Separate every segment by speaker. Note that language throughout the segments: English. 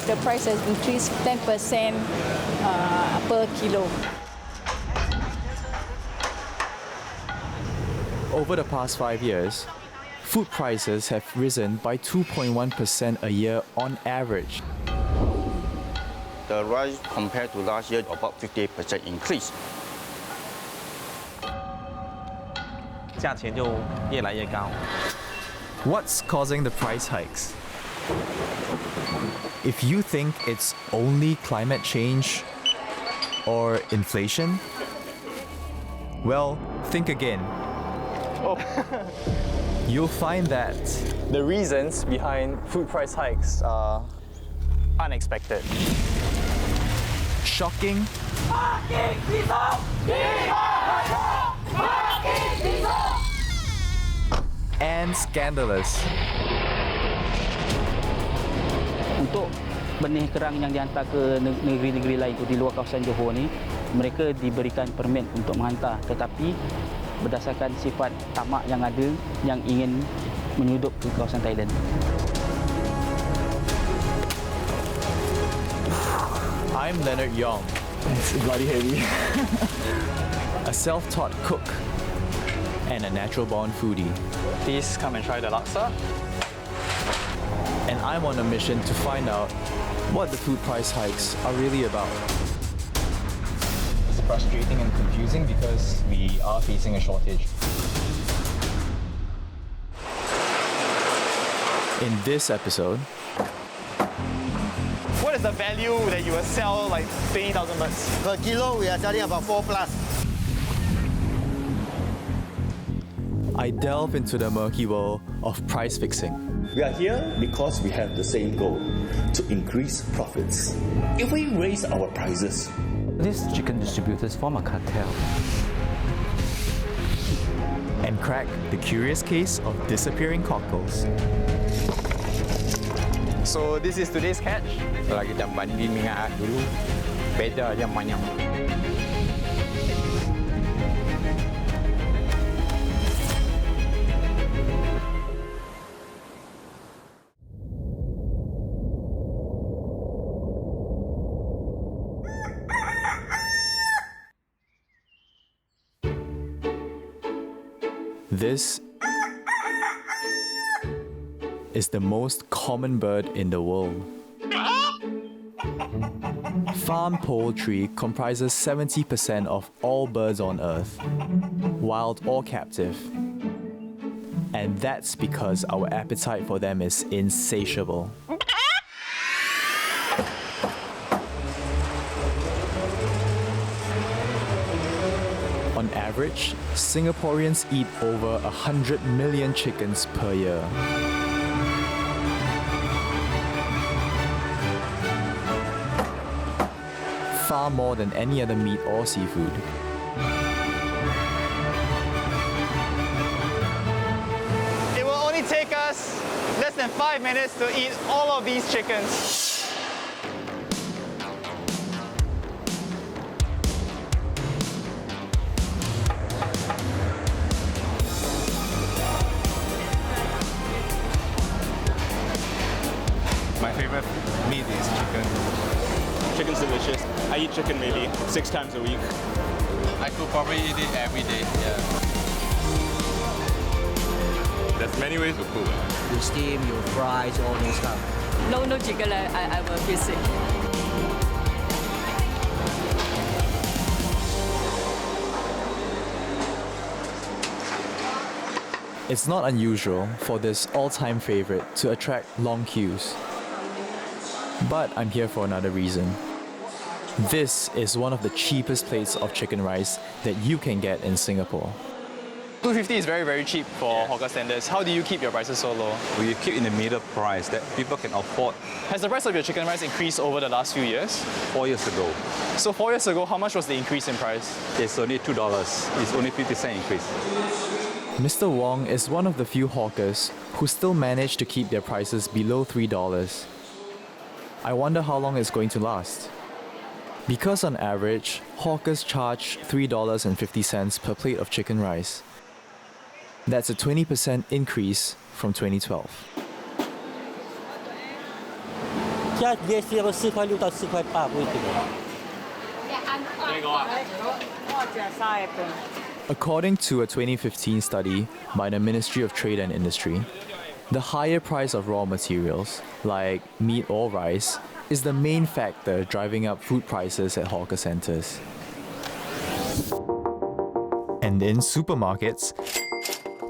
Speaker 1: the price has increased 10% per kilo.
Speaker 2: Over the past 5 years, food prices have risen by 2.1% a year on average.
Speaker 3: The rise compared to last year, about 58% increase.
Speaker 4: 价钱就越来越高。
Speaker 2: What's causing the price hikes? If you think it's only climate change or inflation, well, think again. You'll find that
Speaker 5: The reasons behind food price hikes are unexpected.
Speaker 2: shocking and scandalous.
Speaker 6: Untuk benih kerang yang dihantar ke negeri-negeri lain di luar kawasan Johor ni, mereka diberikan permit untuk menghantar, tetapi berdasarkan sifat tamak yang ada yang ingin menyudup ke kawasan Thailand.
Speaker 2: I'm Lennard Yeong,
Speaker 5: It's bloody heavy.
Speaker 2: a self-taught cook and a natural-born foodie.
Speaker 5: Please come and try the laksa.
Speaker 2: And I'm on a mission to find out what the food price hikes are really about.
Speaker 5: It's frustrating and confusing because we are facing a shortage.
Speaker 2: In this episode,
Speaker 5: What is the value that you will sell like 20,000 birds?
Speaker 3: Per kilo, we are selling about 4 plus.
Speaker 2: I delve into the murky world of price fixing.
Speaker 7: We are here because we have the same goal, to increase profits. If we raise our prices,
Speaker 6: These chicken distributors form a cartel.
Speaker 2: And crack the curious case of disappearing cockles.
Speaker 5: So this is today's catch.
Speaker 4: Kalau kita banding dengan dulu, beda je banyak.
Speaker 2: This is the most common bird in the world. Farm poultry comprises 70% of all birds on Earth, wild or captive. And that's because our appetite for them is insatiable. On average, Singaporeans eat over 100 million chickens per year. Far more than any other meat or seafood.
Speaker 5: It will only take us less than 5 minutes to eat all of these chickens.
Speaker 8: My favorite meat is chicken.
Speaker 9: Chicken's delicious. I eat chicken maybe 6 times a week.
Speaker 8: I could probably eat it every day. Yeah. There's many ways to cook.
Speaker 10: You steam, you fry, all those stuff.
Speaker 1: No chicken, I will feel sick.
Speaker 2: It's not unusual for this all-time favorite to attract long queues. But I'm here for another reason. This is one of the cheapest plates of chicken rice that you can get in Singapore.
Speaker 5: $2.50 is very, very cheap for hawker standards. How do you keep your prices so low?
Speaker 8: We keep in the middle price that people can afford.
Speaker 5: Has the price of your chicken rice increased over the last few years?
Speaker 8: 4 years ago,
Speaker 5: So 4 years ago, how much was the increase in price?
Speaker 8: it's only $2. It's only 50% increase.
Speaker 2: Mr. Wong is one of the few hawkers who still manage to keep their prices below $3. I wonder how long it's going to last. Because on average, hawkers charge $3.50 per plate of chicken rice. That's a 20% increase from 2012.
Speaker 10: 现在也是要4.6到4.8不一定。
Speaker 2: According to a 2015 study by the Ministry of Trade and Industry, the higher price of raw materials, like meat or rice, is the main factor driving up food prices at hawker centres. And in supermarkets,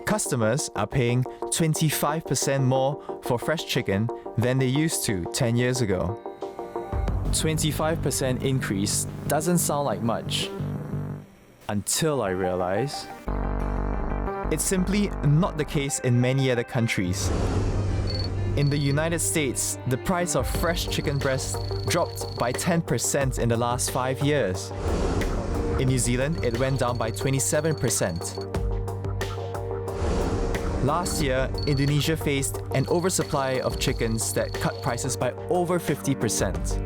Speaker 2: customers are paying 25% more for fresh chicken than they used to 10 years ago. 25% increase doesn't sound like much, until I realize it's simply not the case in many other countries. In the United States, the price of fresh chicken breast dropped by 10% in the last 5 years. In New Zealand, it went down by 27%. Last year, Indonesia faced an oversupply of chickens that cut prices by over 50%.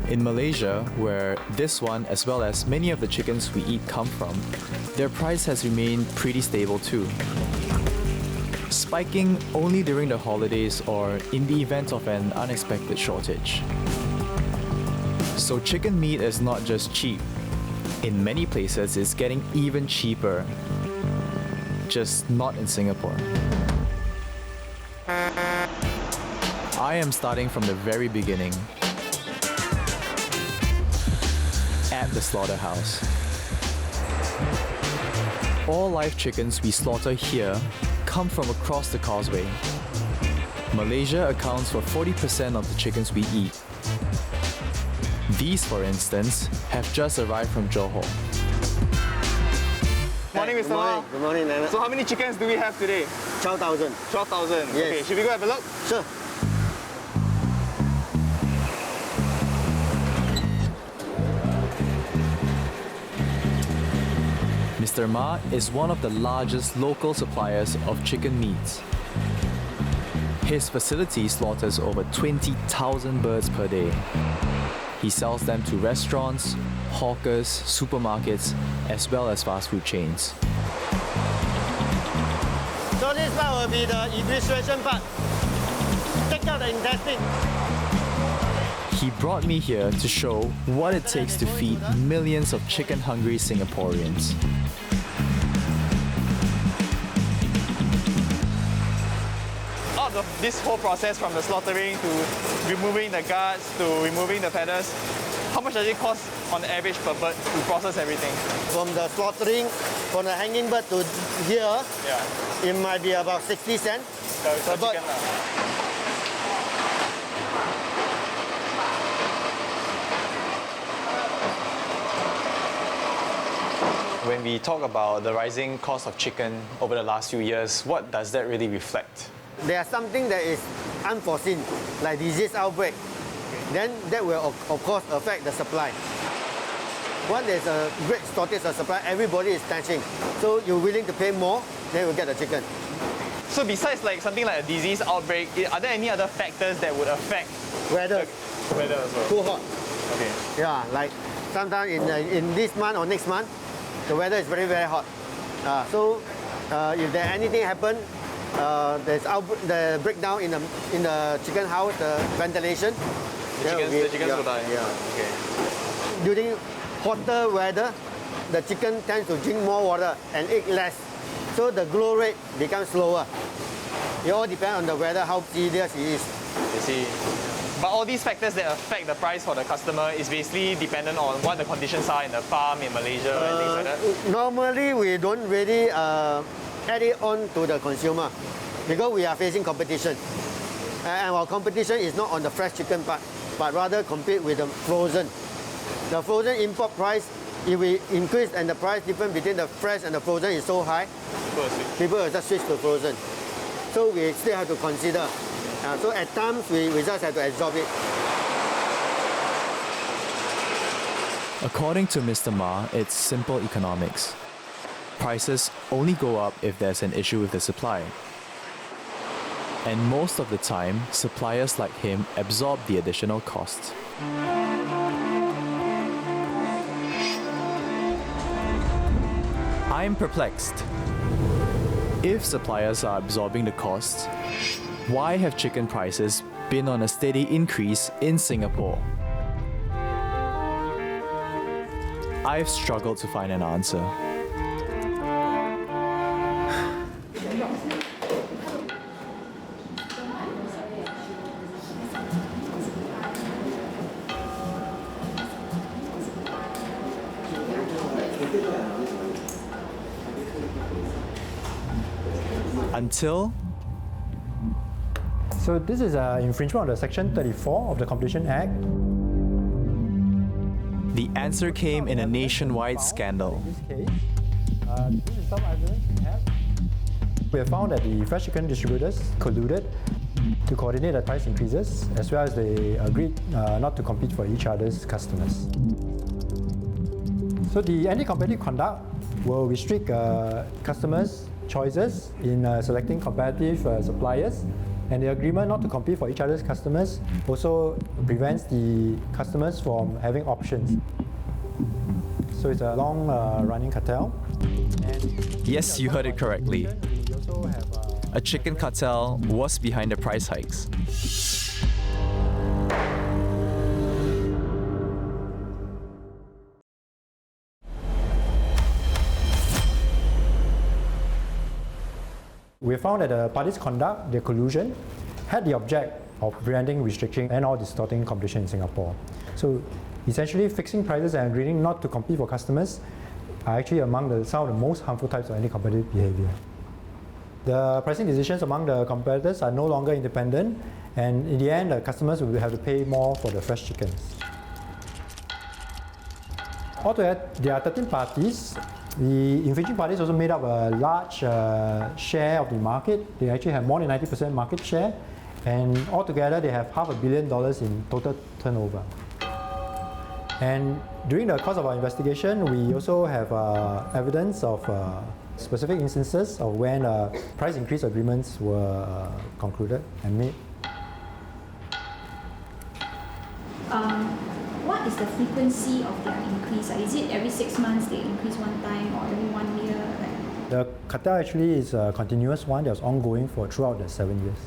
Speaker 2: In Malaysia, where this one as well as many of the chickens we eat come from, their price has remained pretty stable too, spiking only during the holidays or in the event of an unexpected shortage. So chicken meat is not just cheap. In many places, it's getting even cheaper, just not in Singapore. I am starting from the very beginning, at the slaughterhouse. All live chickens we slaughter here come from across the causeway. Malaysia accounts for 40% of the chickens we eat. These, for instance, have just arrived from Johor.
Speaker 5: Morning, Mr. Ma.
Speaker 3: Good morning, Lennard.
Speaker 5: So how many chickens do we have today?
Speaker 3: 12,000.
Speaker 5: 12,000.
Speaker 3: Yes.
Speaker 5: Okay, should we go have a look?
Speaker 3: Sure.
Speaker 2: Mr. Ma is one of the largest local suppliers of chicken meat. His facility slaughters over 20,000 birds per day. He sells them to restaurants, hawkers, supermarkets, as well as fast food chains.
Speaker 3: So this part will be the evisceration part. Take out the intestine.
Speaker 2: He brought me here to show what it takes to feed millions of chicken-hungry Singaporeans.
Speaker 5: Out of this whole process, from the slaughtering to removing the guts to removing the feathers, how much does it cost on average per bird to process everything?
Speaker 3: From the slaughtering, from the hanging bird to here, it might be about 60 cents per bird.
Speaker 2: When we talk about the rising cost of chicken over the last few years, what does that really reflect?
Speaker 3: There's something that is unforeseen, like disease outbreak. Then that will of course affect the supply. When there's a great shortage of supply, everybody is snatching. So you're willing to pay more, then you'll get the chicken.
Speaker 5: So besides like something like a disease outbreak, are there any other factors that would affect
Speaker 3: Weather,
Speaker 5: the weather as well?
Speaker 3: too hot.
Speaker 5: Okay.
Speaker 3: Yeah, like sometimes in this month or next month, the weather is very, very hot. So if there anything happen, there's the breakdown in the chicken house, the ventilation.
Speaker 5: The chickens will die.
Speaker 3: Yeah.
Speaker 5: Okay.
Speaker 3: During hotter weather, the chicken tends to drink more water and eat less. So the growth rate becomes slower. It all depends on the weather, how serious it is.
Speaker 5: You see. But all these factors that affect the price for the customer is basically dependent on what the conditions are in the farm in Malaysia and things like that?
Speaker 3: Normally, we don't really add it on to the consumer because we are facing competition. And our competition is not on the fresh chicken part, but rather compete with the frozen. The frozen import price, if we increase and the price difference between the fresh and the frozen is so high, people will just switch to frozen. So we still have to consider. So at times, we just have to absorb it.
Speaker 2: According to Mr. Ma, it's simple economics. Prices only go up if there's an issue with the supply. And most of the time, suppliers like him absorb the additional cost. I'm perplexed. If suppliers are absorbing the costs, why have chicken prices been on a steady increase in Singapore? I've struggled to find an answer. Until
Speaker 11: So this is an infringement of the Section 34 of the Competition Act.
Speaker 2: the answer came in a nationwide scandal.
Speaker 11: In this case, this is some evidence we have. We have found that the fresh chicken distributors colluded to coordinate the price increases, as well as they agreed not to compete for each other's customers. So the anti-competitive conduct will restrict customers' choices in selecting competitive suppliers, and the agreement not to compete for each other's customers also prevents the customers from having options. So it's a long-running cartel. And
Speaker 2: Yes, you heard it correctly.
Speaker 11: we also have
Speaker 2: A chicken cartel was behind the price hikes.
Speaker 11: We found that the parties' conduct, their collusion, had the object of preventing, restricting, and or distorting competition in Singapore. So essentially, fixing prices and agreeing not to compete for customers are actually among some of the most harmful types of anti-competitive behavior. The pricing decisions among the competitors are no longer independent, and in the end, the customers will have to pay more for the fresh chickens. Altogether, there are 13 parties. The infringing parties also made up a large share of the market. They actually have more than 90% market share, and altogether they have $500 million in total turnover. And during the course of our investigation, we also have evidence of specific instances of when price increase agreements were concluded and made.
Speaker 12: What is the frequency of their increase? Is it every 6 months they increase one time, or every 1 year?
Speaker 11: The cartel actually is a continuous one that was ongoing for throughout the 7 years.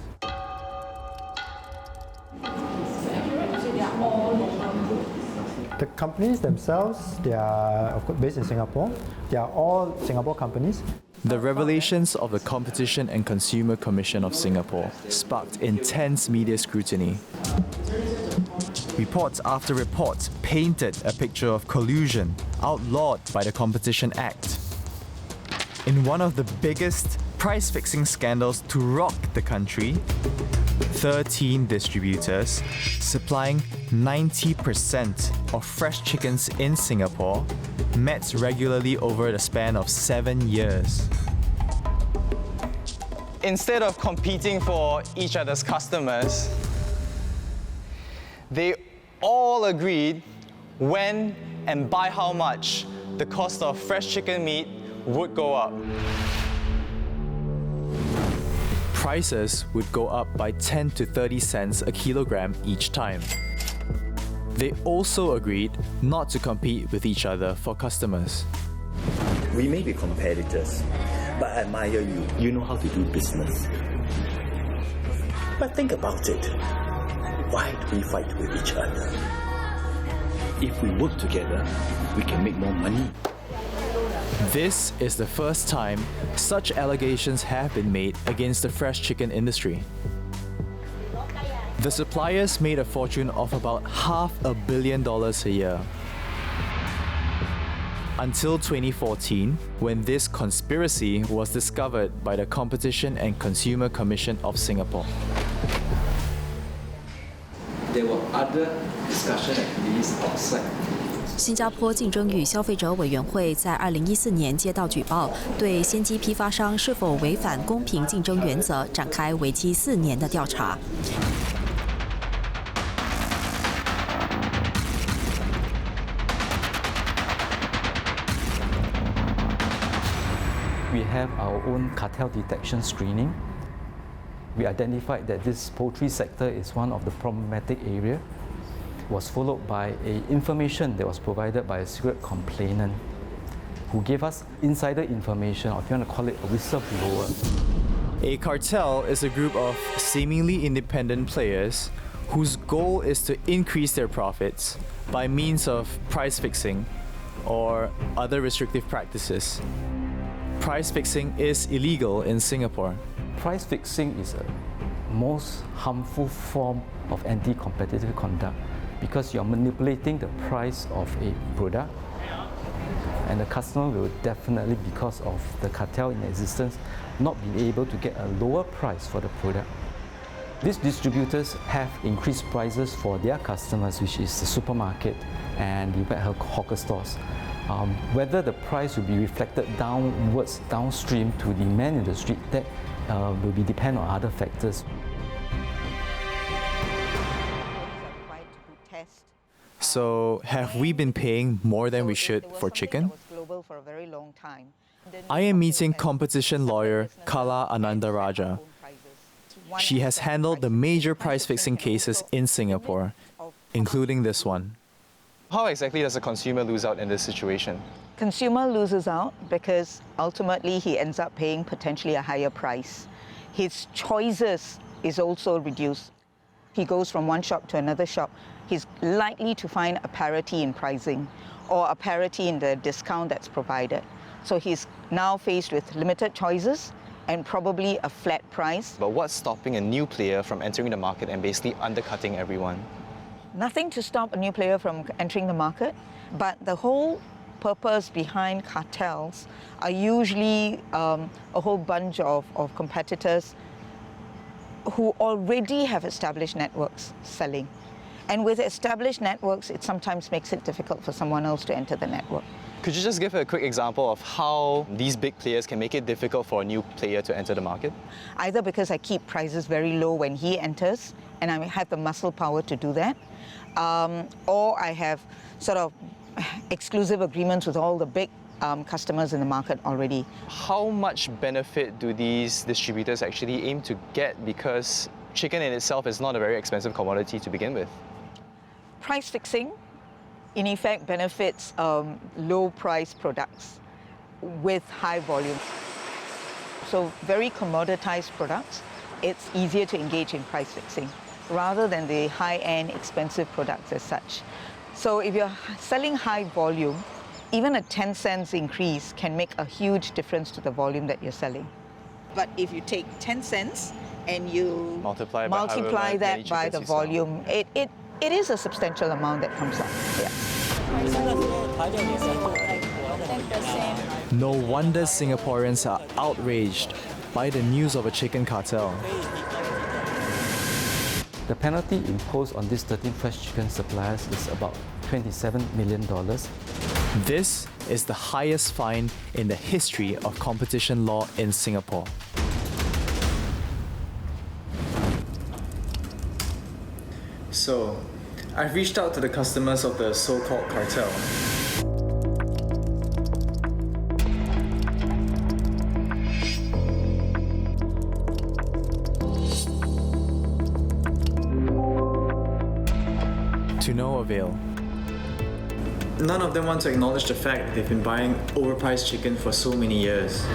Speaker 12: So they are all local.
Speaker 11: The companies themselves, they are of course based in Singapore. They are all Singapore companies.
Speaker 2: The revelations of the Competition and Consumer Commission of Singapore sparked intense media scrutiny. Reports after reports painted a picture of collusion outlawed by the Competition Act. In one of the biggest price-fixing scandals to rock the country, 13 distributors supplying 90% of fresh chickens in Singapore met regularly over the span of 7 years.
Speaker 5: Instead of competing for each other's customers, they all agreed when and by how much the cost of fresh chicken meat would go up.
Speaker 2: Prices would go up by 10 to 30 cents a kilogram each time. They also agreed not to compete with each other for customers.
Speaker 7: We may be competitors, but I admire you. You know how to do business. But think about it. Why do we fight with each other? If we work together, we can make more money.
Speaker 2: This is the first time such allegations have been made against the fresh chicken industry. The suppliers made a fortune of about $500 million a year. Until 2014, when this conspiracy was discovered by the Competition and Consumer Commission of Singapore.
Speaker 13: There were other discussion activities outside.
Speaker 14: 新加坡竞争与消费者委员会在2014年接到举报，对鲜鸡批发商是否违反公平竞争原则展开为期4年的调查。
Speaker 6: We have our own cartel detection screening. We identified that this poultry sector is one of the problematic area. Was followed by information that was provided by a secret complainant
Speaker 15: who gave us insider information, or if you want to call it a whistleblower.
Speaker 2: A cartel is a group of seemingly independent players whose goal is to increase their profits by means of price fixing or other restrictive practices. Price fixing is illegal in Singapore.
Speaker 15: Price fixing is a most harmful form of anti-competitive conduct because you're manipulating the price of a product, and the customer will definitely, because of the cartel in existence, not be able to get a lower price for the product. These distributors have increased prices for their customers, which is the supermarket and the hawker stores. Whether the price will be reflected downwards, downstream to the man in the street, that will be depend on other factors.
Speaker 2: So, have we been paying more than we should for chicken? I am meeting competition lawyer Kala Anandaraja. She has handled the major price-fixing cases in Singapore, including this one.
Speaker 5: How exactly does a consumer lose out in this situation?
Speaker 16: Consumer loses out because ultimately he ends up paying potentially a higher price. His choices is also reduced. He goes from one shop to another shop. He's likely to find a parity in pricing or a parity in the discount that's provided. So he's now faced with limited choices and probably a flat price.
Speaker 5: But what's stopping a new player from entering the market and basically undercutting everyone?
Speaker 16: Nothing to stop a new player from entering the market, but the whole purpose behind cartels are usually a whole bunch of competitors who already have established networks selling. And with established networks, it sometimes makes it difficult for someone else to enter the network.
Speaker 5: Could you just give a quick example of how these big players can make it difficult for a new player to enter the market?
Speaker 16: Either because I keep prices very low when he enters, and I have the muscle power to do that, or I have sort of exclusive agreements with all the big customers in the market already.
Speaker 5: How much benefit do these distributors actually aim to get, because chicken in itself is not a very expensive commodity to begin with?
Speaker 16: Price fixing, in effect, benefits low-price products with high volume. So very commoditized products, it's easier to engage in price fixing rather than the high-end expensive products as such. So if you're selling high volume, even a 10 cents increase can make a huge difference to the volume that you're selling. But if you take 10 cents and you multiply that by the volume, it is a substantial amount that comes up. Yeah.
Speaker 2: No wonder Singaporeans are outraged by the news of a chicken cartel.
Speaker 15: The penalty imposed on these 13 fresh chicken suppliers is about $27 million.
Speaker 2: This is the highest fine in the history of competition law in Singapore. So, I've reached out to the customers of the so-called cartel. To no avail. None of them want to acknowledge the fact that they've been buying overpriced chicken for so many years.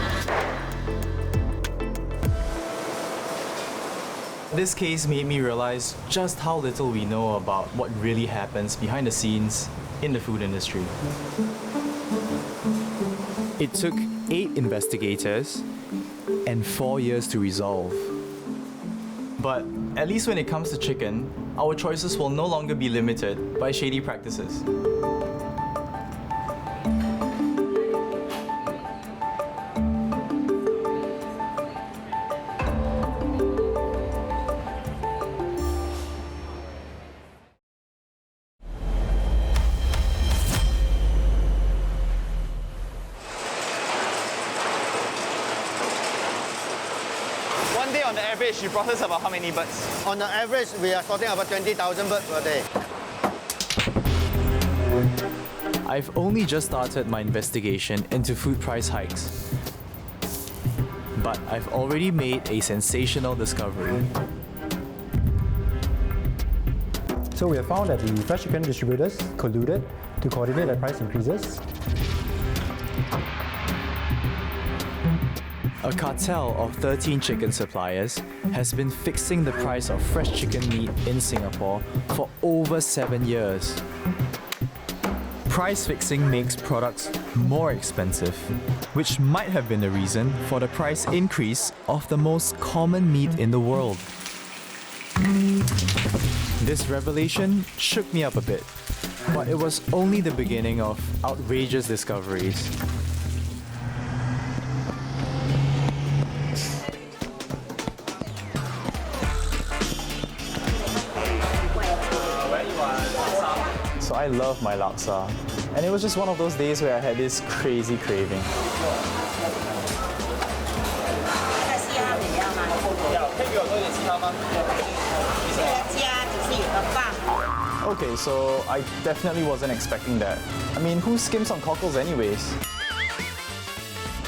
Speaker 2: This case made me realize just how little we know about what really happens behind the scenes in the food industry. It took 8 investigators and 4 years to resolve. But at least when it comes to chicken, our choices will no longer be limited by shady practices.
Speaker 5: One day on the average, you process about how many birds?
Speaker 3: On the average, we are sorting about 20,000 birds per day.
Speaker 2: I've only just started my investigation into food price hikes. But I've already made a sensational discovery.
Speaker 11: So we have found that the fresh chicken distributors colluded to coordinate their price increases.
Speaker 2: A cartel of 13 chicken suppliers has been fixing the price of fresh chicken meat in Singapore for over 7 years. Price fixing makes products more expensive, which might have been the reason for the price increase of the most common meat in the world. This revelation shook me up a bit, but it was only the beginning of outrageous discoveries. So I love my laksa, and it was just one of those days where I had this crazy craving. Okay, so I definitely wasn't expecting that. I mean, who skims on Cockles anyways?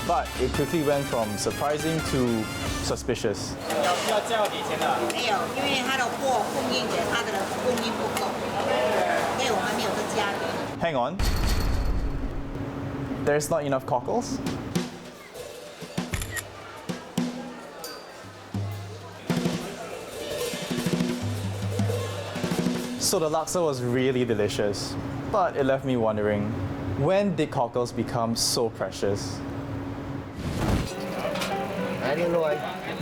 Speaker 2: But it quickly went from surprising to suspicious. Hang on. There's not enough Cockles? So the laksa was really delicious, but it left me wondering, when did Cockles become so precious?
Speaker 3: I don't know.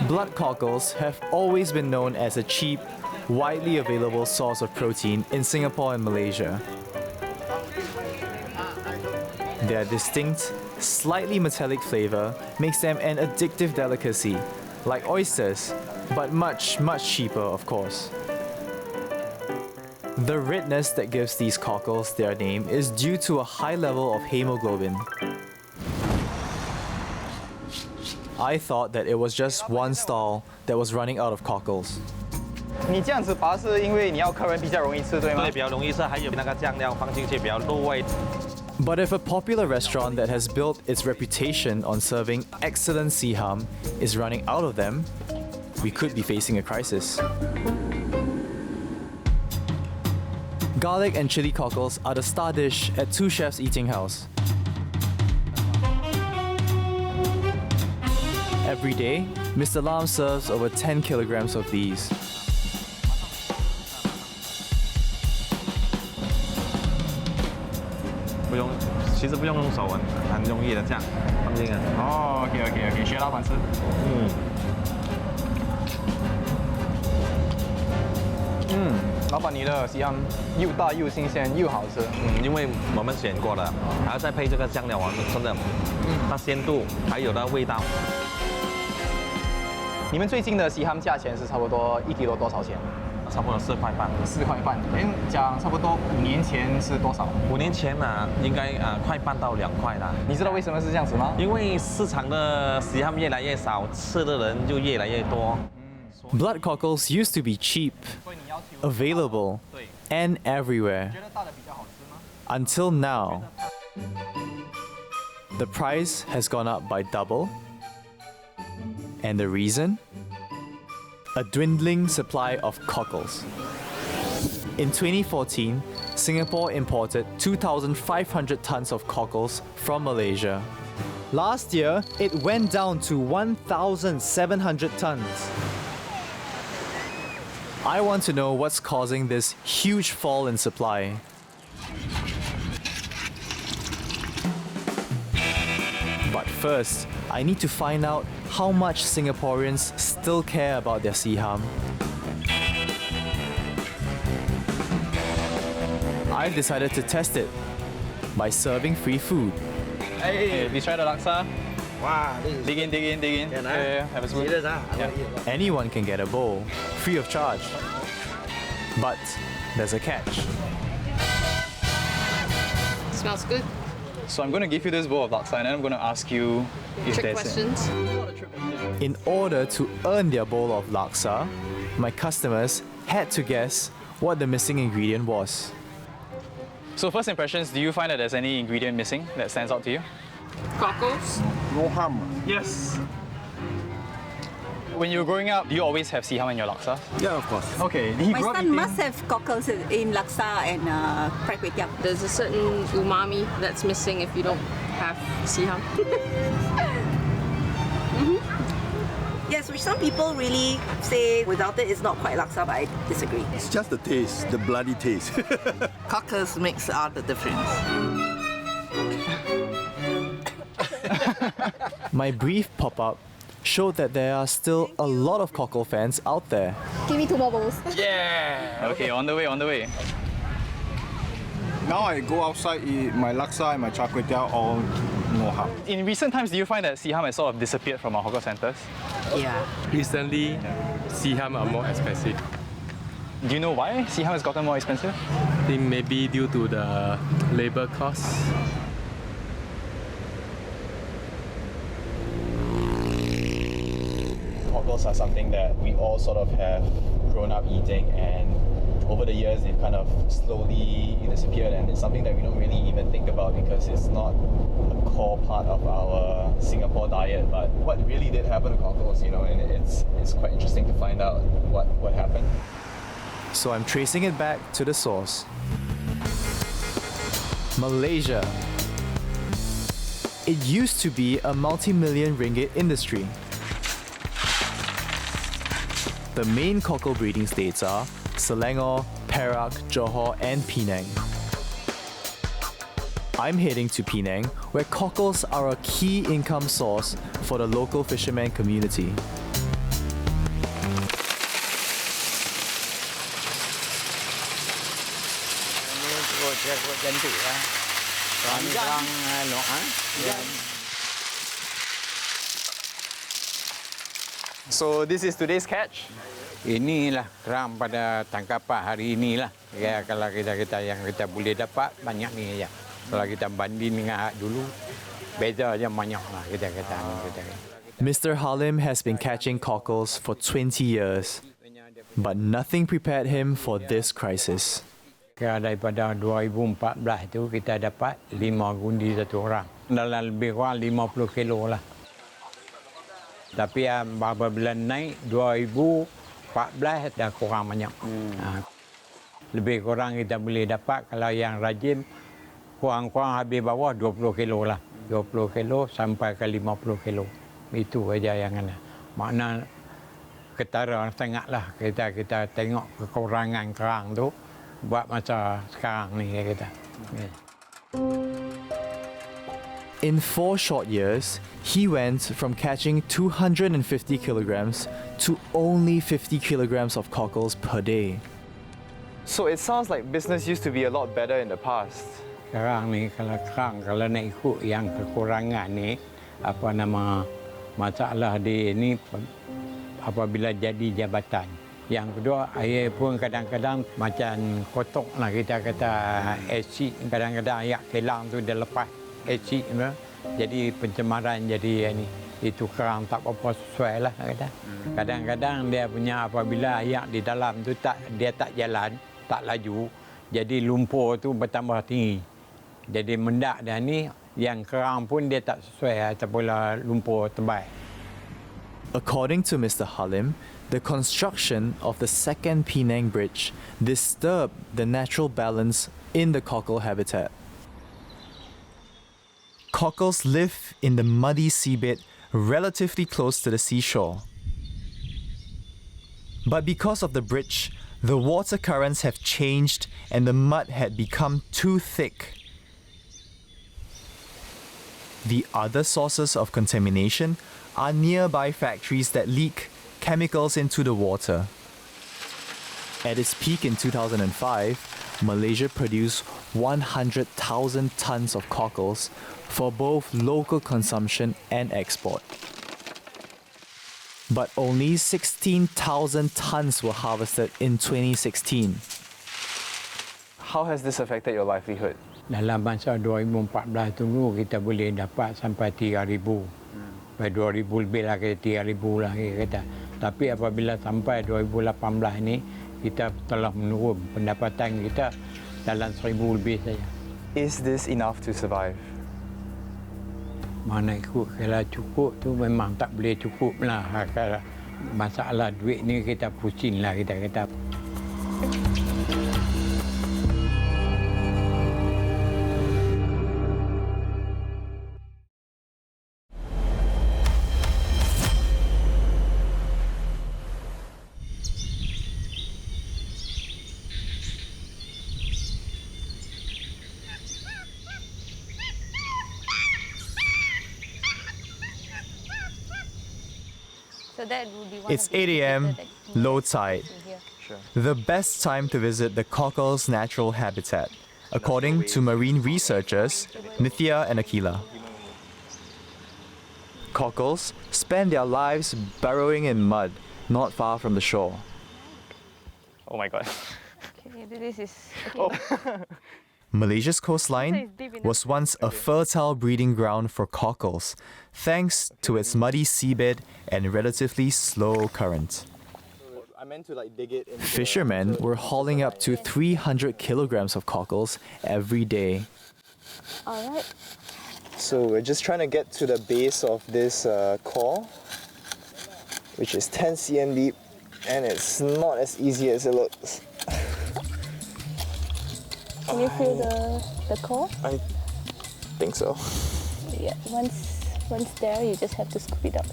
Speaker 2: Blood cockles have always been known as a cheap, widely available source of protein in Singapore and Malaysia. Their distinct, slightly metallic flavor makes them an addictive delicacy, like oysters, but much, much cheaper, of course. The redness that gives these cockles their name is due to a high level of hemoglobin. I thought that it was just one stall that was running out of cockles.
Speaker 5: 你这样子拔是因为你要客人比较容易吃，对吗？
Speaker 17: 对，比较容易吃，还有那个酱料放进去比较入味。
Speaker 2: But if a popular restaurant that has built its reputation on serving excellent siham is running out of them, we could be facing a crisis. Garlic and chili cockles are the star dish at Two Chefs Eating House. Every day, Mr. Lam serves over 10 kilograms of these.
Speaker 17: 不用，其实不用用手很容易的这样放进去。
Speaker 5: 哦 ，OK， 学老板吃。老板，你的西安又大又新鲜又好吃。
Speaker 17: 因为我们选过了，还要再配这个酱料，真的，它鲜度还有它味道。
Speaker 5: 你们最近的西汉价钱是差不多1 kg 多少钱？
Speaker 17: 差不多4块半。
Speaker 5: 4块半。讲差不多5年前是多少
Speaker 17: ？5年前呢，应该块半到2块啦。
Speaker 5: 你知道为什么是这样子吗？
Speaker 17: 因为市场的西汉越来越少，吃的人就越来越多。
Speaker 2: Blood cockles used to be cheap, available, and everywhere. Until now, the price has gone up by double. And the reason? A dwindling supply of cockles. In 2014, Singapore imported 2,500 tons of cockles from Malaysia. Last year, it went down to 1,700 tons. I want to know what's causing this huge fall in supply. But first, I need to find out how much Singaporeans still care about their siham. I've decided to test it by serving free food.
Speaker 5: Hey, we try the laksa.
Speaker 3: Wow, this is
Speaker 5: dig in.
Speaker 3: Yeah,
Speaker 5: have a spoon.
Speaker 2: Anyone can get a bowl, free of charge. But there's a catch.
Speaker 18: Smells good.
Speaker 5: So I'm going to give you this bowl of laksa and then I'm going to ask you if
Speaker 18: Trick
Speaker 5: there's
Speaker 18: questions.
Speaker 2: In order to earn their bowl of laksa, my customers had to guess what the missing ingredient was.
Speaker 5: So first impressions, do you find that there's any ingredient missing that stands out to you?
Speaker 18: Cockles.
Speaker 3: No ham.
Speaker 5: Yes. When you were growing up, do you always have siham in your laksa?
Speaker 3: Yeah, of course.
Speaker 5: Okay. Did he
Speaker 19: My
Speaker 5: grow up
Speaker 19: son
Speaker 5: eating?
Speaker 19: must have cockles in laksa and fried kway teow.
Speaker 18: There's a certain umami that's missing if you don't have siham.
Speaker 19: which some people really say without it it's not quite laksa, but I disagree.
Speaker 20: It's just the taste, the bloody taste.
Speaker 19: Cockles makes all the difference.
Speaker 2: My brief pop-up showed that there are still a lot of Cockle fans out there.
Speaker 1: Give me 2 more bowls.
Speaker 5: Yeah! Okay, on the way, on the way.
Speaker 21: Now I go outside, eat my laksa and my char kway teow, all no harm.
Speaker 5: In recent times, do you find that siham has sort of disappeared from our hawker centres?
Speaker 22: Yeah. Recently, siham are more expensive.
Speaker 5: Do you know why siham has gotten more expensive?
Speaker 22: I think maybe due to the labour costs.
Speaker 2: Cockles are something that we all sort of have grown up eating, and over the years they've kind of slowly disappeared, and it's something that we don't really even think about because it's not a core part of our Singapore diet. But what really did happen to Cockles, you know, and it's quite interesting to find out what happened. So I'm tracing it back to the source. Malaysia. It used to be a multi-million ringgit industry. The main cockle breeding states are Selangor, Perak, Johor and Penang. I'm heading to Penang, where cockles are a key income source for the local fisherman community.
Speaker 5: So this is today's catch?
Speaker 4: Inilah kerang pada tangkapan hari inilah. Ya, kalau kita yang kita boleh dapat banyak ni aja. Kalau kita banding dengan dulu, beza aja banyak lah kita.
Speaker 2: Mr. Halim has been catching cockles for 20 years, but nothing prepared him for this crisis.
Speaker 4: Daripada 2014 tu kita dapat 5 gundi satu orang. Dalam lebih kurang 50 kilo lah. Tapi apabila naik 2014 dah kurang banyak. Lebih kurang kita boleh dapat kalau yang rajin kurang-kurang habis bawah 20 kilo lah. 20 kilo sampai ke 50 kilo. Itu aja yang ada. Makna ketara sangat lah kita tengok kekurangan kerang tu buat masa sekarang ni kita.
Speaker 2: In 4 short years, he went from catching 250 kilograms to only 50 kilograms of cockles per day.
Speaker 5: So it sounds like business used to be a lot better in the past.
Speaker 4: Sekarang ni kalau nak ikut yang kekurangan ni, apa nama masalah dia ni apabila jadi jabatan. Yang kedua, air pun kadang-kadang macam kotok lah kita kata asid. Kadang-kadang air kelang tu dia lepas asid. Jadi pencemaran jadi ni. Itu kerang tak apa sesuai lah. Kadang-kadang dia punya apabila air di dalam tu dia tak jalan, tak laju. Jadi lumpur tu bertambah tinggi. Jadi mendak dah ni, yang kerang pun dia tak sesuai ataupun lumpur tebal.
Speaker 2: According to Mr. Halim, the construction of the second Penang Bridge disturbed the natural balance in the cockle habitat. Cockles live in the muddy seabed relatively close to the seashore. But because of the bridge, the water currents have changed and the mud had become too thick. The other sources of contamination are nearby factories that leak chemicals into the water. At its peak in 2005, Malaysia produced 100,000 tons of cockles for both local consumption and export. But only 16,000 tons were harvested in 2016.
Speaker 5: How has this affected your livelihood?
Speaker 4: Dalam masa 2014 tu kita boleh dapat sampai 3,000. Sampai 2,000 lebih lah, 3,000 lah kita. Tapi apabila sampai 2018 ni, kita telah menurun pendapatan kita dalam 1,000 lebih saja.
Speaker 5: Is this enough to survive?
Speaker 4: Mana ikut, kalau cukup tu memang tak boleh cukup lah. Kalau masalah duit ni kita pusing lah kita.
Speaker 1: So that would be one
Speaker 2: It's
Speaker 1: of the
Speaker 2: 8 a.m.,
Speaker 1: indicators that
Speaker 2: low tide.
Speaker 1: here.
Speaker 2: The best time to visit the Cockles' natural habitat, according to marine researchers Nithya and Akila. Cockles spend their lives burrowing in mud not far from the shore.
Speaker 5: Oh my god.
Speaker 1: Okay, this is okay.
Speaker 2: Malaysia's coastline was once a fertile breeding ground for cockles, thanks to its muddy seabed and relatively slow current.
Speaker 5: I meant to like dig it into
Speaker 2: Fishermen were hauling up to 300 kilograms of cockles every day.
Speaker 5: Alright. So we're just trying to get to the base of this core, which is 10 cm deep, and it's not as easy as it looks.
Speaker 1: Can you feel the core?
Speaker 5: I think so.
Speaker 1: Yeah, once there, you just have to scoop it out.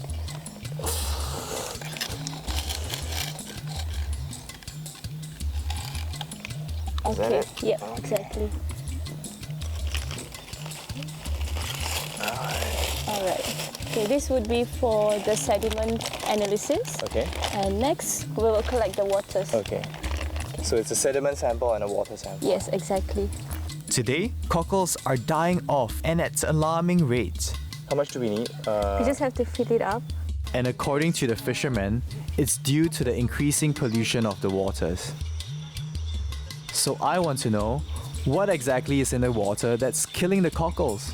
Speaker 5: Is that it?
Speaker 1: Yeah, exactly. Alright. Okay, this would be for the sediment analysis.
Speaker 5: Okay.
Speaker 1: And next, we will collect the waters.
Speaker 5: Okay. So it's a sediment sample and a water sample.
Speaker 1: Yes, exactly.
Speaker 2: Today, cockles are dying off and at alarming rates.
Speaker 5: How much do we need?
Speaker 1: You just have to fill it up.
Speaker 2: And according to the fishermen, it's due to the increasing pollution of the waters. So I want to know, what exactly is in the water that's killing the cockles?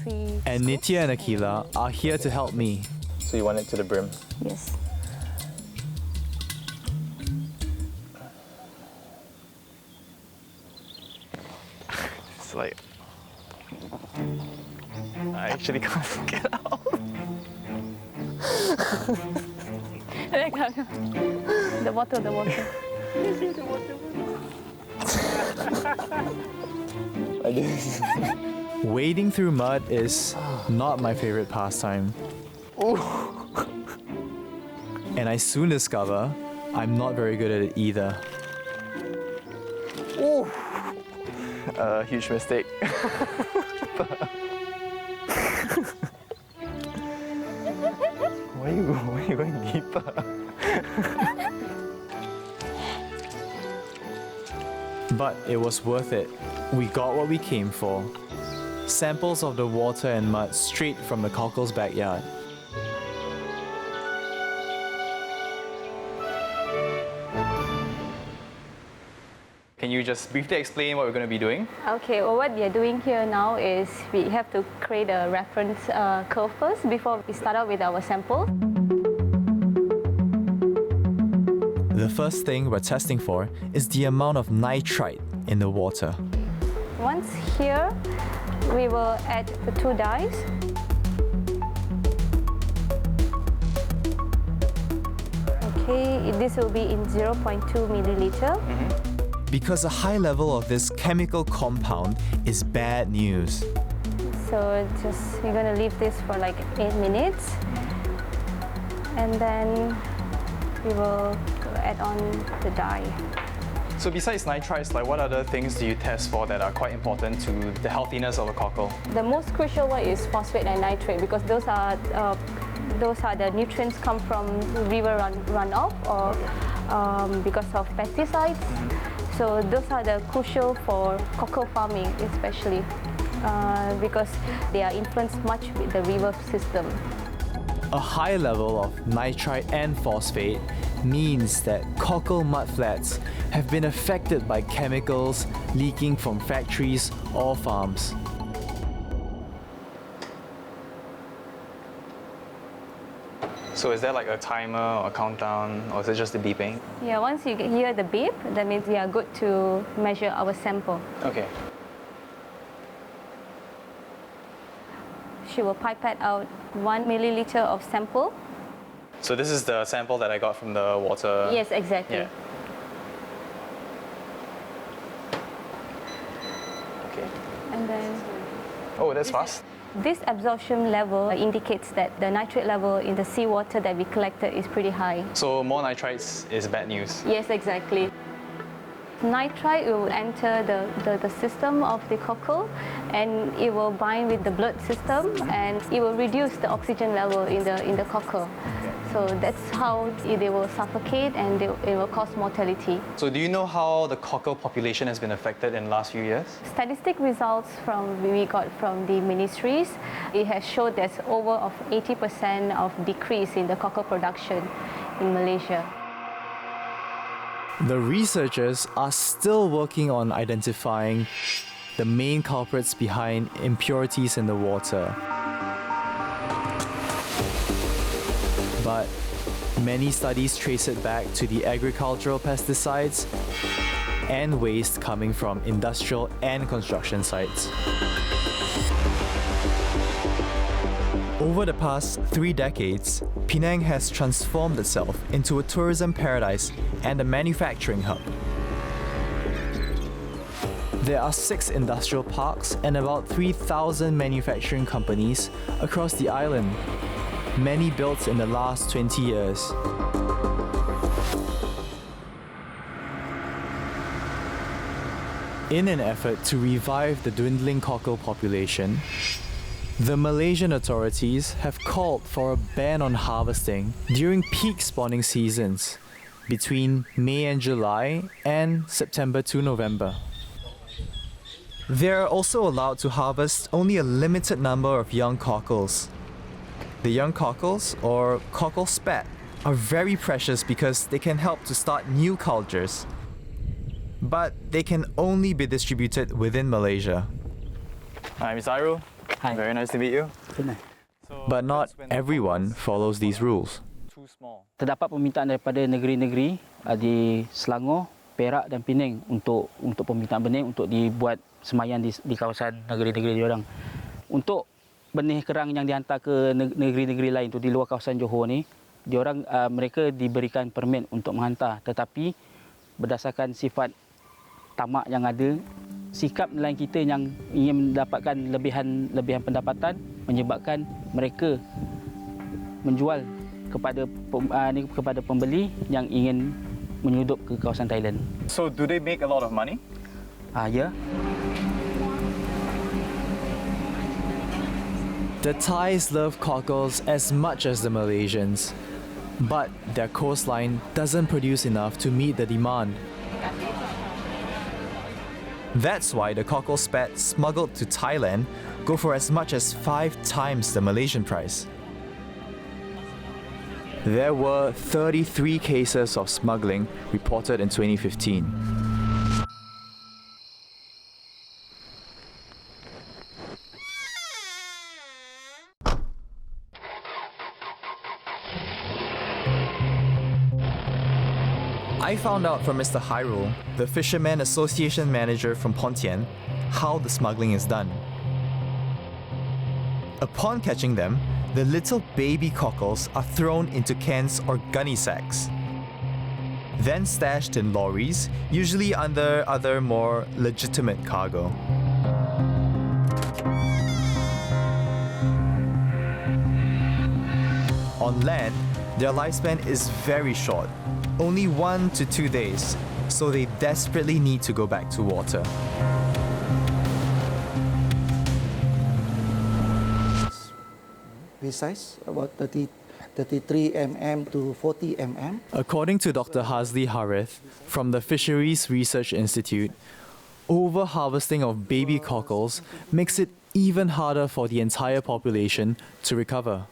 Speaker 2: And Nithya and Akila are here to help me.
Speaker 5: So you want it to the brim?
Speaker 1: Yes.
Speaker 5: It's like... I actually can't get out.
Speaker 1: The water.
Speaker 2: Wading through mud is not my favorite pastime. And I soon discover I'm not very good at it either.
Speaker 5: Huge mistake. Why are you going deeper?
Speaker 2: But it was worth it. We got what we came for. Samples of the water and mud straight from the cockles' backyard.
Speaker 5: Can you just briefly explain what we're going to be doing?
Speaker 1: Okay, well, what we are doing here now is we have to create a reference curve first before we start out with our sample.
Speaker 2: The first thing we're testing for is the amount of nitrite in the water.
Speaker 1: Once here, we will add the 2 dyes. Okay, this will be in 0.2 milliliter.
Speaker 2: Because a high level of this chemical compound is bad news.
Speaker 1: So we're gonna leave this for like 8 minutes. And then we will add on the dye.
Speaker 5: So besides nitrites, like what other things do you test for that are quite important to the healthiness of a cockle?
Speaker 1: The most crucial one is phosphate and nitrate because those are the nutrients come from river runoff or because of pesticides. So those are the crucial for cockle farming especially because they are influenced much with the river system.
Speaker 2: A high level of nitrite and phosphate means that cockle mudflats have been affected by chemicals leaking from factories or farms.
Speaker 5: So is there like a timer or a countdown, or is it just the beeping?
Speaker 1: Yeah, once you hear the beep, that means we are good to measure our sample.
Speaker 5: Okay.
Speaker 1: She will pipette out 1 milliliter of sample.
Speaker 5: So this is the sample that I got from the water?
Speaker 1: Yes, exactly.
Speaker 5: Yeah. Okay.
Speaker 1: And then...
Speaker 5: Oh, that's fast.
Speaker 1: This absorption level indicates that the nitrate level in the seawater that we collected is pretty high.
Speaker 5: So more nitrites is bad news?
Speaker 1: Yes, exactly. Nitrite will enter the system of the cockle and it will bind with the blood system and it will reduce the oxygen level in the cockle. So that's how they will suffocate and it will cause mortality.
Speaker 2: So do you know how the cockle population has been affected in the last few years?
Speaker 1: Statistic results we got from the ministries, it has showed there's over of 80% of decrease in the cockle production in Malaysia.
Speaker 2: The researchers are still working on identifying the main culprits behind impurities in the water. But many studies trace it back to the agricultural pesticides and waste coming from industrial and construction sites. Over the past 3 decades, Penang has transformed itself into a tourism paradise and a manufacturing hub. There are 6 industrial parks and about 3,000 manufacturing companies across the island, many built in the last 20 years. In an effort to revive the dwindling cockle population, the Malaysian authorities have called for a ban on harvesting during peak spawning seasons between May and July and September to November. They are also allowed to harvest only a limited number of young cockles. The young cockles, or cockle spat, are very precious because they can help to start new cultures. But they can only be distributed within Malaysia.
Speaker 5: I'm Zairul.
Speaker 6: Hi.
Speaker 5: Very nice to meet you.
Speaker 2: But not everyone follows these rules.
Speaker 6: Terdapat permintaan daripada negeri-negeri di Selangor, Perak dan Penang untuk permintaan benih untuk dibuat semayan di kawasan negeri-negeri diorang. Untuk benih kerang yang dihantar ke negeri-negeri lain tu di luar kawasan Johor ni, mereka diberikan permit untuk menghantar, tetapi berdasarkan sifat tamak yang ada, sikap nelayan kita yang ingin mendapatkan lebihan pendapatan menyebabkan mereka menjual kepada pembeli yang ingin menyudup ke kawasan Thailand.
Speaker 5: So do they make a lot of money?
Speaker 6: Ya.
Speaker 2: The Thais love cockles as much as the Malaysians, but their coastline doesn't produce enough to meet the demand. That's why the cockle spat smuggled to Thailand go for as much as 5 times the Malaysian price. There were 33 cases of smuggling reported in 2015. I found out from Mr. Hairul, the Fisherman Association manager from Pontian, how the smuggling is done. Upon catching them, the little baby cockles are thrown into cans or gunny sacks, then stashed in lorries, usually under other more legitimate cargo. On land, their lifespan is very short, only 1 to 2 days, so they desperately need to go back to water.
Speaker 8: This size, about 33 mm to 40 mm.
Speaker 2: According to Dr. Hazli Harith from the Fisheries Research Institute, over-harvesting of baby cockles makes it even harder for the entire population to recover.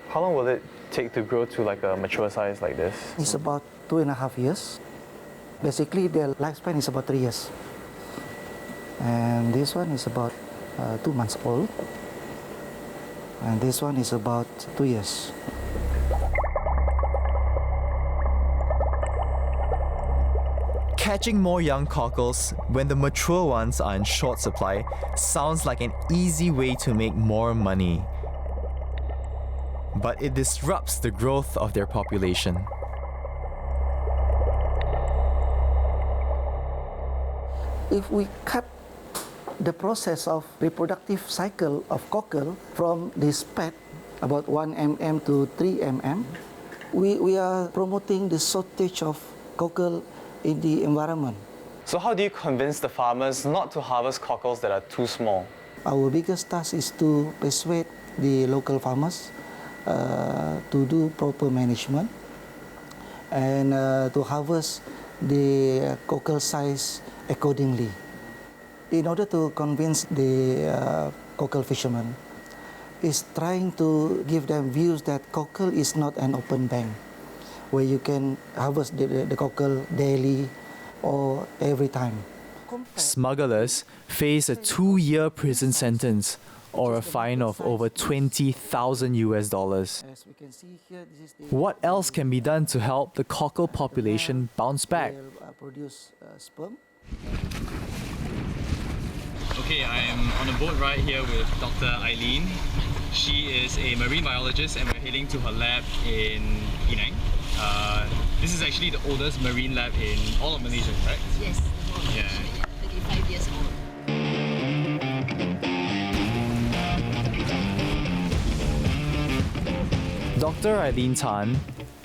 Speaker 5: How long will it take to grow to like a mature size like this?
Speaker 8: It's about 2.5 years. Basically, their lifespan is about 3 years. And this one is about 2 months old. And this one is about 2 years.
Speaker 2: Catching more young cockles when the mature ones are in short supply sounds like an easy way to make more money. But it disrupts the growth of their population.
Speaker 8: If we cut the process of reproductive cycle of cockle from this spat, about 1 mm to 3 mm, we are promoting the shortage of cockle in the environment.
Speaker 5: So how do you convince the farmers not to harvest cockles that are too small?
Speaker 8: Our biggest task is to persuade the local farmers to do proper management and to harvest the cockle size accordingly. In order to convince the cockle fishermen, is trying to give them views that cockle is not an open bank where you can harvest the cockle daily or every time.
Speaker 2: Smugglers face a 2-year prison sentence or a fine of over $20,000. What else can be done to help the cockle population bounce back?
Speaker 8: Produce sperm.
Speaker 2: Okay, I am on a boat right here with Dr. Eileen. She is a marine biologist and we're heading to her lab in Penang. This is actually the oldest marine lab in all of Malaysia, correct?
Speaker 9: Yes.
Speaker 2: Yeah.
Speaker 9: 35 years old.
Speaker 2: Dr. Eileen Tan,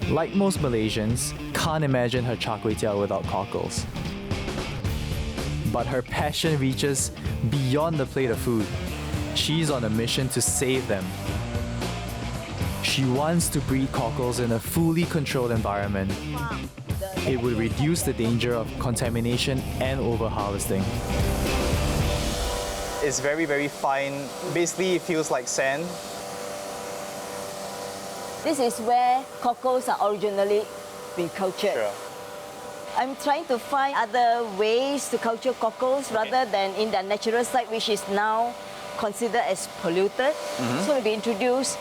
Speaker 2: like most Malaysians, can't imagine her char kway teow without cockles. But her passion reaches beyond the plate of food. She's on a mission to save them. She wants to breed cockles in a fully controlled environment. It would reduce the danger of contamination and overharvesting.
Speaker 5: It's very, very fine. Basically, it feels like sand.
Speaker 9: This is where cockles are originally been cultured.
Speaker 5: Sure.
Speaker 9: I'm trying to find other ways to culture cockles rather than in the natural site, which is now considered as polluted. So maybe introduce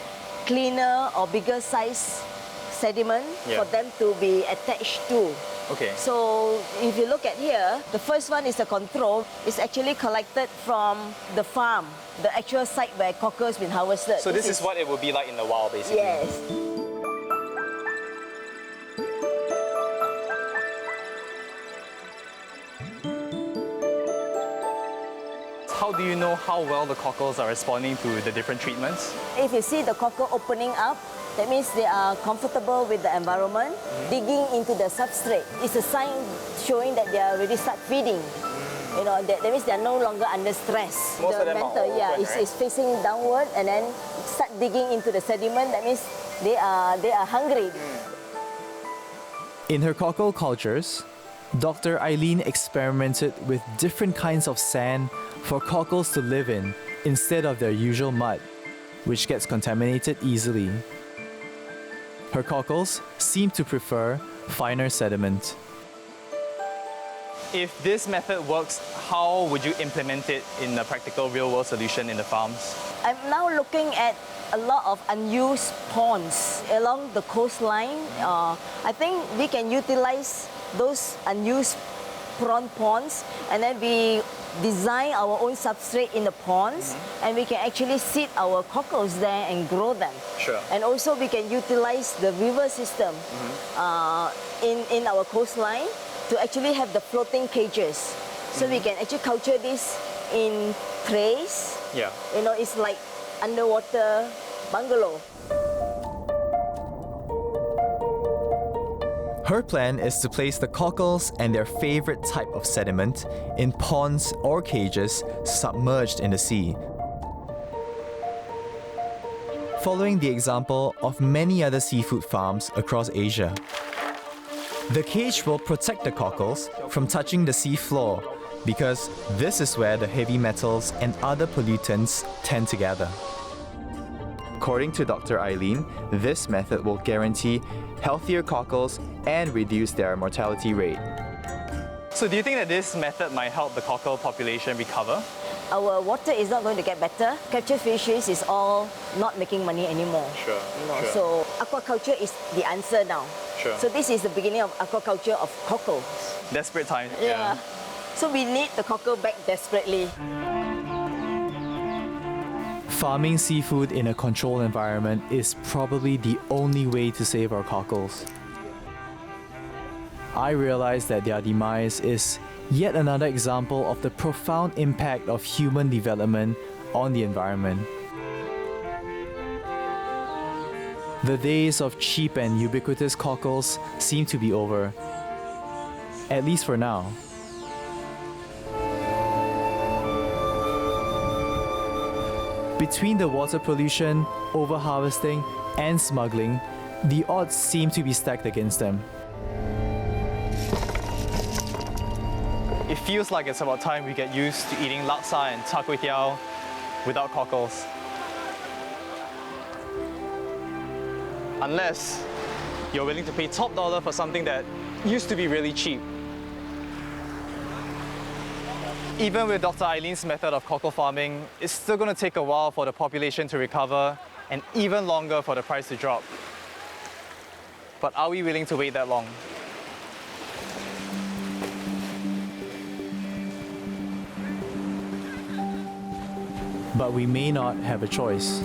Speaker 9: cleaner or bigger size sediment for them to be attached to.
Speaker 5: Okay.
Speaker 9: So if you look at here, the first one is the control. It's actually collected from the farm, the actual site where cockles been harvested.
Speaker 5: So this is what it would be like in the wild, basically.
Speaker 9: Yes.
Speaker 5: How do you know how well the cockles are responding to the different treatments?
Speaker 9: If you see the cockle opening up, that means they are comfortable with the environment, digging into the substrate. It's a sign showing that they are already start feeding. You know, that means they are no longer under stress.
Speaker 5: Most of them are open,
Speaker 9: is facing downward and then start digging into the sediment. That means they are hungry.
Speaker 2: In her cockle cultures, Dr. Eileen experimented with different kinds of sand for cockles to live in instead of their usual mud, which gets contaminated easily. Her cockles seem to prefer finer sediment.
Speaker 5: If this method works, how would you implement it in a practical real-world solution in the farms?
Speaker 9: I'm now looking at a lot of unused ponds along the coastline. I think we can utilize those unused prawn ponds and then we design our own substrate in the ponds and we can actually seed our cockles there and grow them.
Speaker 5: Sure.
Speaker 9: And also we can utilize the river system in our coastline to actually have the floating cages. So we can actually culture this in trays.
Speaker 5: Yeah.
Speaker 9: You know, it's like underwater bungalow.
Speaker 2: Her plan is to place the cockles and their favorite type of sediment in ponds or cages submerged in the sea. Following the example of many other seafood farms across Asia. The cage will protect the cockles from touching the sea floor because this is where the heavy metals and other pollutants tend to gather. According to Dr. Eileen, this method will guarantee healthier cockles and reduce their mortality rate.
Speaker 5: So do you think that this method might help the cockle population recover?
Speaker 9: Our water is not going to get better. Captured fishes is all not making money anymore.
Speaker 5: Sure.
Speaker 9: You know, so aquaculture is the answer now.
Speaker 5: Sure.
Speaker 9: So this is the beginning of aquaculture of cockles.
Speaker 5: Desperate times.
Speaker 9: Yeah. So we need the cockle back desperately.
Speaker 2: Farming seafood in a controlled environment is probably the only way to save our cockles. I realize that their demise is yet another example of the profound impact of human development on the environment. The days of cheap and ubiquitous cockles seem to be over, at least for now. Between the water pollution, overharvesting, and smuggling, the odds seem to be stacked against them.
Speaker 10: It feels like it's about time we get used to eating laksa and char kway teow without cockles. Unless you're willing to pay top dollar for something that used to be really cheap. Even with Dr. Eileen's method of cockle farming, it's still going to take a while for the population to recover and even longer for the price to drop. But are we willing to wait that long?
Speaker 2: But we may not have a choice.